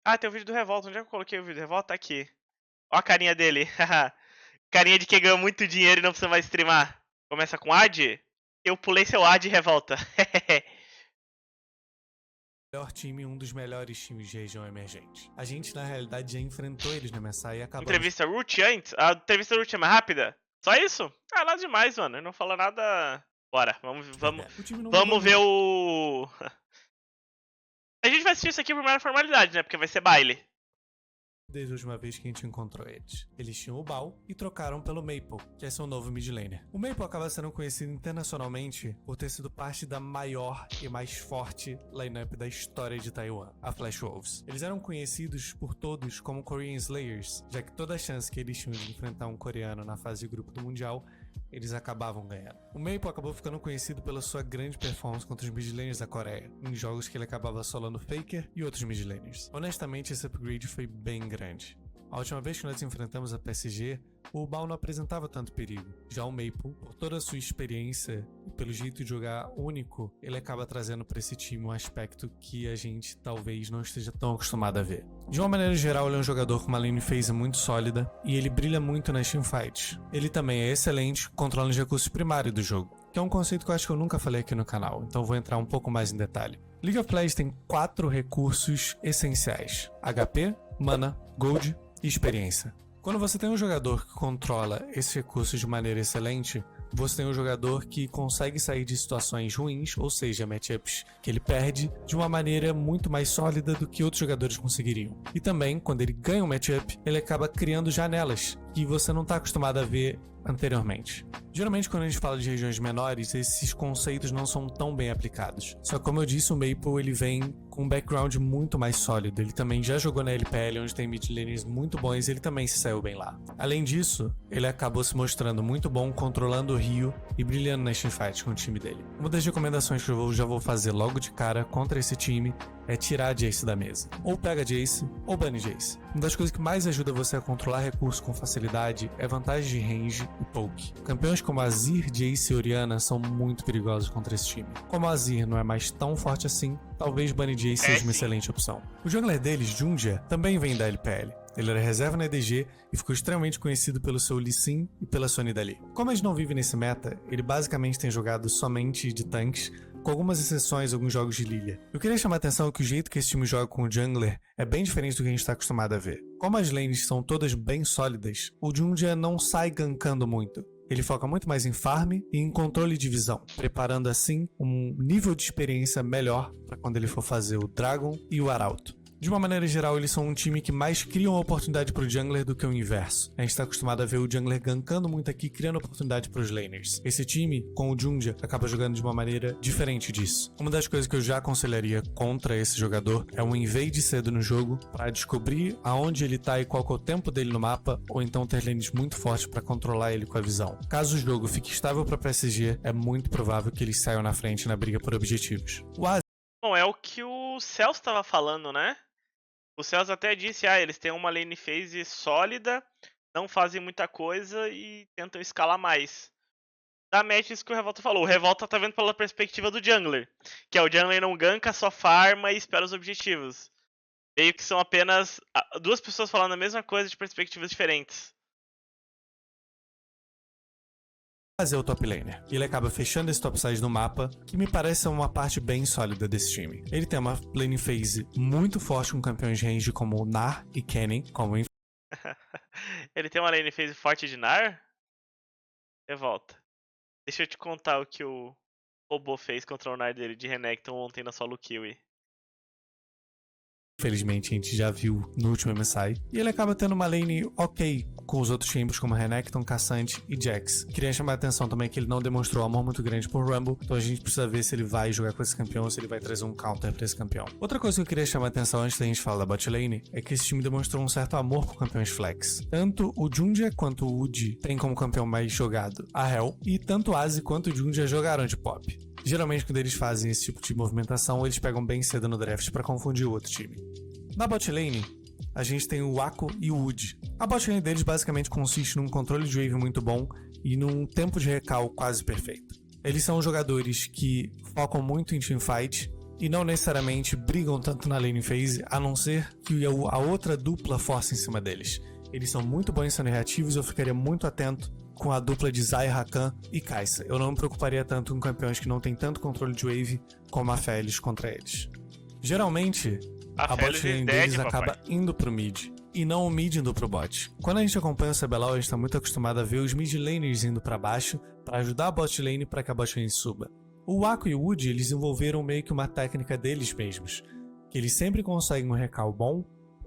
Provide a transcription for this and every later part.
Ah, tem o vídeo do Revolta. Onde é que eu coloquei o vídeo do Revolta? Tá aqui. Ó a carinha dele. Carinha de quem ganhou muito dinheiro e não precisa mais streamar. Começa com ad? Eu pulei seu ad e Revolta. Melhor time, um dos melhores times de região emergente. A gente, na realidade, já enfrentou eles na MSI e acabamos... Entrevista root antes? A entrevista root é mais rápida? Só isso? Ah, nada demais, mano. Ele não falou nada. Bora, vamos ver o. A gente vai assistir isso aqui por mera formalidade, né? Porque vai ser baile. Desde a última vez que a gente encontrou eles. Eles tinham o Bao e trocaram pelo Maple, que é seu novo mid laner. O Maple acaba sendo conhecido internacionalmente por ter sido parte da maior e mais forte lineup da história de Taiwan, a Flash Wolves. Eles eram conhecidos por todos como Korean Slayers, já que toda a chance que eles tinham de enfrentar um coreano na fase de grupo do Mundial, eles acabavam ganhando. O Maple acabou ficando conhecido pela sua grande performance contra os midlaners da Coreia, em jogos que ele acabava solando Faker e outros midlaners. Honestamente, esse upgrade foi bem grande. A última vez que nós enfrentamos a PSG, o Bao não apresentava tanto perigo. Já o Maple, por toda a sua experiência e pelo jeito de jogar único, ele acaba trazendo para esse time um aspecto que a gente talvez não esteja tão acostumado a ver. De uma maneira geral, ele é um jogador com uma lane phase muito sólida e ele brilha muito nas teamfights. Ele também é excelente controlando os recursos primários do jogo, que é um conceito que eu acho que eu nunca falei aqui no canal, então vou entrar um pouco mais em detalhe. League of Legends tem 4 recursos essenciais: HP, Mana, Gold e Experiência. Quando você tem um jogador que controla esses recursos de maneira excelente, você tem um jogador que consegue sair de situações ruins, ou seja, matchups que ele perde, de uma maneira muito mais sólida do que outros jogadores conseguiriam. E também, quando ele ganha um matchup, ele acaba criando janelas que você não está acostumado a ver anteriormente. Geralmente, quando a gente fala de regiões menores, esses conceitos não são tão bem aplicados. Só que, como eu disse, o Maple ele vem com um background muito mais sólido. Ele também já jogou na LPL, onde tem mid laners muito bons, e ele também se saiu bem lá. Além disso, ele acabou se mostrando muito bom controlando o Rio e brilhando nas teamfights com o time dele. Uma das recomendações que eu já vou fazer logo de cara contra esse time é tirar a Jayce da mesa. Ou pega Jayce, ou bane Jayce. Uma das coisas que mais ajuda você a controlar recursos com facilidade é vantagem de range e poke. Campeões como Azir, Jayce e Orianna são muito perigosos contra esse time. Como a Azir não é mais tão forte assim, talvez bane Jayce seja uma excelente opção. O jungler deles, Jundia, também vem da LPL. Ele era reserva na EDG e ficou extremamente conhecido pelo seu Lee Sin e pela Sonya Dali. Como eles não vivem nesse meta, ele basicamente tem jogado somente de tanques, com algumas exceções em alguns jogos de Lilia. Eu queria chamar a atenção que o jeito que esse time joga com o jungler é bem diferente do que a gente está acostumado a ver. Como as lanes são todas bem sólidas, o Jundia não sai gankando muito. Ele foca muito mais em farm e em controle de visão, preparando assim um nível de experiência melhor para quando ele for fazer o Dragon e o Arauto. De uma maneira geral, eles são um time que mais cria uma oportunidade pro jungler do que o inverso. A gente tá acostumado a ver o jungler gankando muito aqui, criando oportunidade pros laners. Esse time, com o Jundia, acaba jogando de uma maneira diferente disso. Uma das coisas que eu já aconselharia contra esse jogador é um invade cedo no jogo, para descobrir aonde ele tá e qual que é o tempo dele no mapa, ou então ter lanes muito fortes para controlar ele com a visão. Caso o jogo fique estável para PSG, é muito provável que eles saiam na frente na briga por objetivos. Bom, é o que o Celso estava falando, né? O Celso até disse, eles têm uma lane phase sólida, não fazem muita coisa e tentam escalar mais. Da match isso que o Revolta falou. O Revolta tá vendo pela perspectiva do jungler, que é o jungler não ganka, só farma e espera os objetivos. Meio que são apenas duas pessoas falando a mesma coisa de perspectivas diferentes. Fazer o top laner. Ele acaba fechando esse topside no mapa, que me parece uma parte bem sólida desse time. Ele tem uma lane phase muito forte com campeões de range como Nar e Kennen, como Ele tem uma lane phase forte de Nar? Revolta. Deixa eu te contar o que o robô fez contra o Nar dele de Renekton ontem na solo kill. Infelizmente a gente já viu no último MSI. E ele acaba tendo uma lane ok com os outros chambers como Renekton, Cassante e Jax. Queria chamar a atenção também que ele não demonstrou amor muito grande por Rumble, então a gente precisa ver se ele vai jogar com esse campeão ou se ele vai trazer um counter pra esse campeão. Outra coisa que eu queria chamar a atenção antes da gente falar da bot lane é que esse time demonstrou um certo amor por campeões flex. Tanto o Jundia quanto o Uji tem como campeão mais jogado a Hell, e tanto o Azi quanto o Jundia jogaram de pop. Geralmente, quando eles fazem esse tipo de movimentação, eles pegam bem cedo no draft para confundir o outro time. Na bot lane, a gente tem o Wako e o Wood. A bot lane deles basicamente consiste num controle de wave muito bom e num tempo de recal quase perfeito. Eles são jogadores que focam muito em teamfight e não necessariamente brigam tanto na lane phase, a não ser que a outra dupla force em cima deles. Eles são muito bons sendo reativos, eu ficaria muito atento com a dupla de Zai, Rakan e Kai'Sa. Eu não me preocuparia tanto com campeões que não tem tanto controle de wave como a Feliz contra eles. Geralmente, a bot lane deles acaba indo pro mid, e não o mid indo pro bot. Quando a gente acompanha o CBLOL, a gente tá muito acostumado a ver os mid laners indo pra baixo para ajudar a bot lane para que a bot lane suba. O Waco e o Wood, eles desenvolveram meio que uma técnica deles mesmos, que eles sempre conseguem um recal bom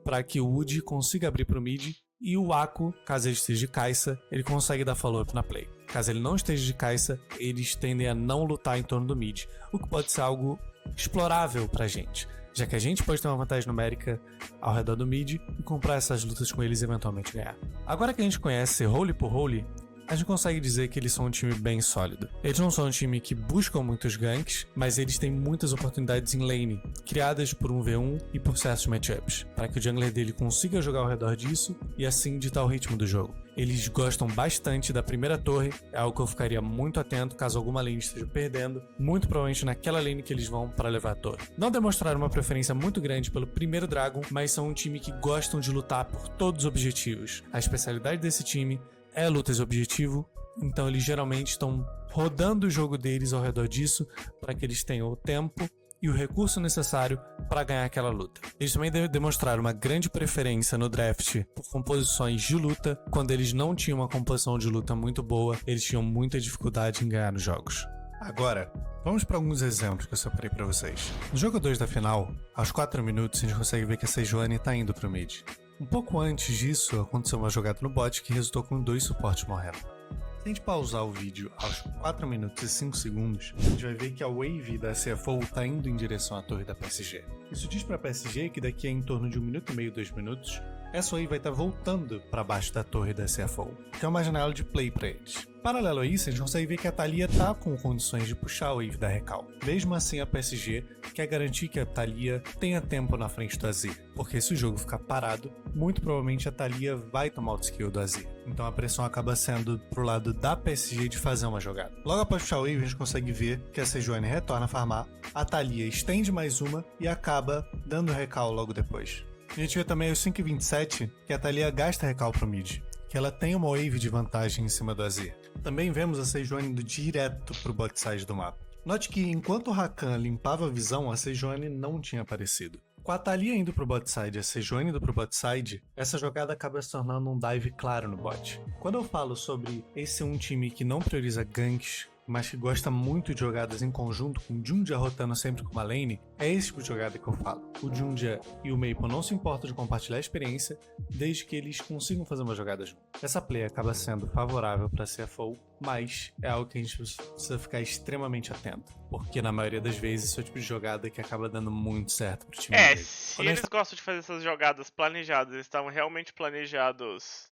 para que o Wood consiga abrir pro mid, e o Waco, caso ele esteja de Kai'Sa, ele consegue dar follow-up na play. Caso ele não esteja de Kai'Sa, eles tendem a não lutar em torno do mid, o que pode ser algo explorável pra gente, já que a gente pode ter uma vantagem numérica ao redor do mid e comprar essas lutas com eles e eventualmente ganhar. Agora que a gente conhece role por role, a gente consegue dizer que eles são um time bem sólido. Eles não são um time que buscam muitos ganks, mas eles têm muitas oportunidades em lane, criadas por um v1 e por certos matchups, para que o jungler dele consiga jogar ao redor disso e assim ditar o ritmo do jogo. Eles gostam bastante da primeira torre, é algo que eu ficaria muito atento caso alguma lane esteja perdendo, muito provavelmente naquela lane que eles vão para levar a torre. Não demonstraram uma preferência muito grande pelo primeiro Dragon, mas são um time que gostam de lutar por todos os objetivos. A especialidade desse time é lutas de objetivo, então eles geralmente estão rodando o jogo deles ao redor disso para que eles tenham o tempo e o recurso necessário para ganhar aquela luta. Eles também demonstraram uma grande preferência no draft por composições de luta. Quando eles não tinham uma composição de luta muito boa, eles tinham muita dificuldade em ganhar nos jogos. Agora, vamos para alguns exemplos que eu separei para vocês. No jogo 2 da final, aos 4 minutos, a gente consegue ver que a Sejuani está indo para o mid. Um pouco antes disso, aconteceu uma jogada no bot que resultou com 2 suportes morrendo. Se a gente pausar o vídeo aos 4 minutos e 5 segundos, a gente vai ver que a wave da CFO está indo em direção à torre da PSG. Isso diz para a PSG que daqui a em torno de 1 minuto e meio, 2 minutos, essa wave vai estar voltando para baixo da torre da CFO, que é uma janela de play para eles. Paralelo a isso, a gente consegue ver que a Thalia tá com condições de puxar a wave da Recal. Mesmo assim, a PSG quer garantir que a Thalia tenha tempo na frente do Azir, porque se o jogo ficar parado, muito provavelmente a Thalia vai tomar o skill do Azir. Então a pressão acaba sendo pro lado da PSG de fazer uma jogada. Logo após puxar a wave, a gente consegue ver que a Sejuani retorna a farmar, a Thalia estende mais uma e acaba dando Recal logo depois. A gente vê também aos 5:27 que a Thalia gasta Recal pro mid, que ela tem uma wave de vantagem em cima do Azir. Também vemos a Sejuani indo direto pro bot side do mapa. Note que enquanto o Rakan limpava a visão, a Sejuani não tinha aparecido. Com a Thalia indo pro bot side e a Sejuani indo pro bot side, essa jogada acaba se tornando um dive claro no bot. Quando eu falo sobre esse um time que não prioriza ganks, mas que gosta muito de jogadas em conjunto, com o Jundia rotando sempre com uma lane, é esse tipo de jogada que eu falo. O Jundia e o Maple não se importam de compartilhar a experiência, desde que eles consigam fazer uma jogada junto. Essa play acaba sendo favorável para CFO, mas é algo que a gente precisa ficar extremamente atento, porque na maioria das vezes esse é o tipo de jogada que acaba dando muito certo pro time dele. Se eles gostam de fazer essas jogadas planejadas, eles estavam realmente planejados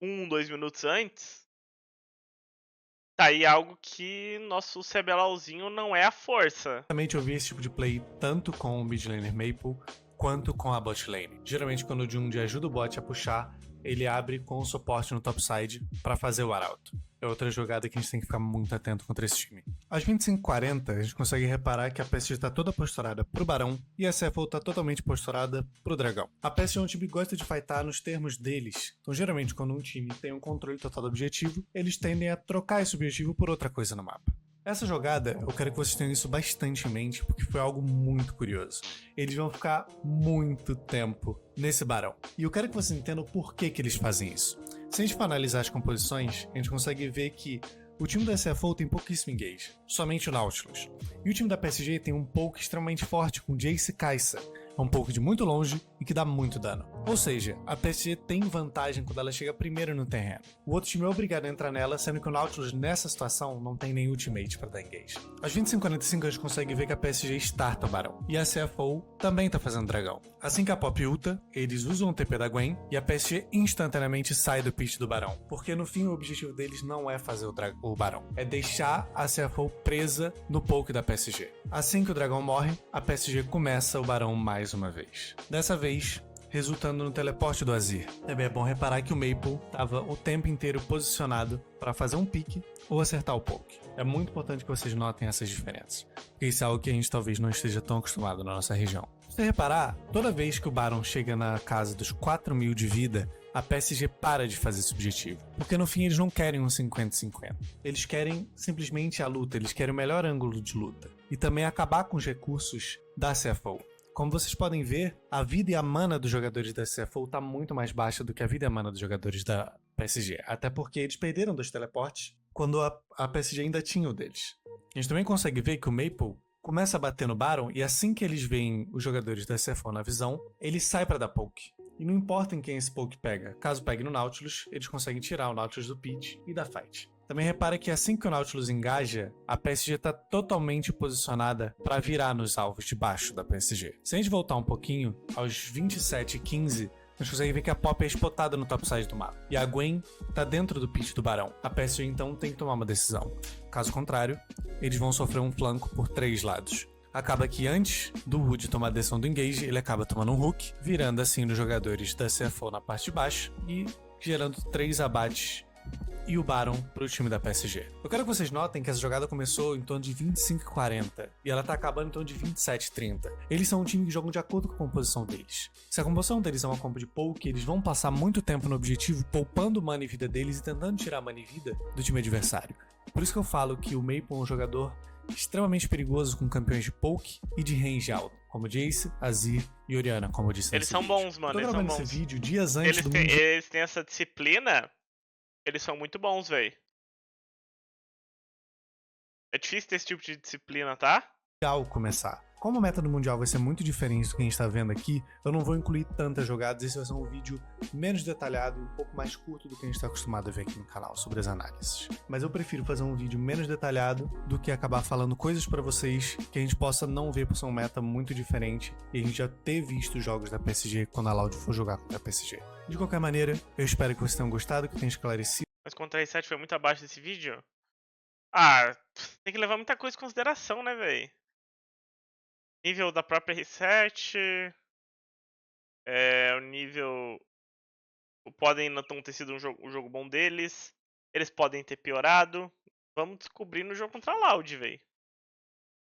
2 minutos antes, tá aí algo que nosso CBLOLzinho não é a força. Eu vi esse tipo de play tanto com o mid laner Maple quanto com a bot lane. Geralmente quando o Jundia ajuda o bot a puxar, ele abre com o suporte no topside para fazer o arauto. É outra jogada que a gente tem que ficar muito atento contra esse time. Às 25:40, a gente consegue reparar que a PSG está toda posturada pro Barão e a CFO está totalmente posturada pro Dragão. A PSG é um time que gosta de fightar nos termos deles. Então, geralmente, quando um time tem um controle total do objetivo, eles tendem a trocar esse objetivo por outra coisa no mapa. Essa jogada, eu quero que vocês tenham isso bastante em mente, porque foi algo muito curioso. Eles vão ficar muito tempo nesse Barão. E eu quero que vocês entendam por que eles fazem isso. Se a gente for analisar as composições, a gente consegue ver que o time da CFO tem pouquíssimo engage, somente o Nautilus. E o time da PSG tem um poke extremamente forte com Jace e Kai'Sa. É um poke de muito longe e que dá muito dano. Ou seja, a PSG tem vantagem quando ela chega primeiro no terreno. O outro time é obrigado a entrar nela, sendo que o Nautilus nessa situação não tem nem ultimate para dar engage. Às 25:45 a gente consegue ver que a PSG starta o Barão. E a CFO também tá fazendo dragão. Assim que a Pop ulta, eles usam o TP da Gwen e a PSG instantaneamente sai do pitch do Barão. Porque no fim o objetivo deles não é fazer o Barão, é deixar a CFO presa no poke da PSG. Assim que o dragão morre, a PSG começa o Barão mais uma vez. Dessa vez, resultando no teleporte do Azir. Também é bom reparar que o Maple estava o tempo inteiro posicionado para fazer um pique ou acertar o poke. É muito importante que vocês notem essas diferenças, porque isso é algo que a gente talvez não esteja tão acostumado na nossa região. Se você reparar, toda vez que o Baron chega na casa dos 4.000 de vida, a PSG para de fazer esse objetivo. Porque no fim eles não querem um 50-50. Eles querem simplesmente a luta, eles querem o melhor ângulo de luta. E também acabar com os recursos da CFO. Como vocês podem ver, a vida e a mana dos jogadores da CFO está muito mais baixa do que a vida e a mana dos jogadores da PSG. Até porque eles perderam dos teleportes quando a PSG ainda tinha o deles. A gente também consegue ver que o Maple começa a bater no Baron e assim que eles veem os jogadores da CFO na visão, ele sai para dar poke. E não importa em quem esse poke pega. Caso pegue no Nautilus, eles conseguem tirar o Nautilus do pit e da fight. Também repara que assim que o Nautilus engaja, a PSG está totalmente posicionada para virar nos alvos de baixo da PSG. Se a gente voltar um pouquinho, aos 27:15, a gente consegue ver que a Pop é spotada no topside do mapa. E a Gwen está dentro do pit do Barão. A PSG então tem que tomar uma decisão. Caso contrário, eles vão sofrer um flanco por 3 lados. Acaba que antes do Wood tomar a decisão do engage, ele acaba tomando um hook, virando assim nos jogadores da CFO na parte de baixo e gerando 3 abates e o Baron pro time da PSG. Eu quero que vocês notem que essa jogada começou em torno de 25:40 e ela tá acabando em torno de 27:30. Eles são um time que jogam de acordo com a composição deles. Se a composição deles é uma combo de poke, eles vão passar muito tempo no objetivo poupando mana e vida deles e tentando tirar mana e vida do time adversário. Por isso que eu falo que o Maple é um jogador extremamente perigoso com campeões de poke e de range alto, como Jace, Azir e Orianna, como eu disse Eles nesse são vídeo. bons, mano. Eu tô Eles são gravando bons. esse vídeo dias antes do Mundial. Eles têm essa disciplina. Eles são muito bons, velho. É difícil ter esse tipo de disciplina, tá? Começar. Como a meta do Mundial vai ser muito diferente do que a gente tá vendo aqui, eu não vou incluir tantas jogadas, esse vai ser um vídeo menos detalhado e um pouco mais curto do que a gente tá acostumado a ver aqui no canal sobre as análises. Mas eu prefiro fazer um vídeo menos detalhado do que acabar falando coisas pra vocês que a gente possa não ver por ser um meta muito diferente e a gente já ter visto os jogos da PSG quando a Loud for jogar contra a PSG. De qualquer maneira, eu espero que vocês tenham gostado, que tenha esclarecido. Mas contra a R7 foi muito abaixo desse vídeo? Ah, tem que levar muita coisa em consideração, né, velho? Nível da própria R7. O nível. Podem não ter sido um jogo bom deles. Eles podem ter piorado. Vamos descobrir no jogo contra a Loud, velho.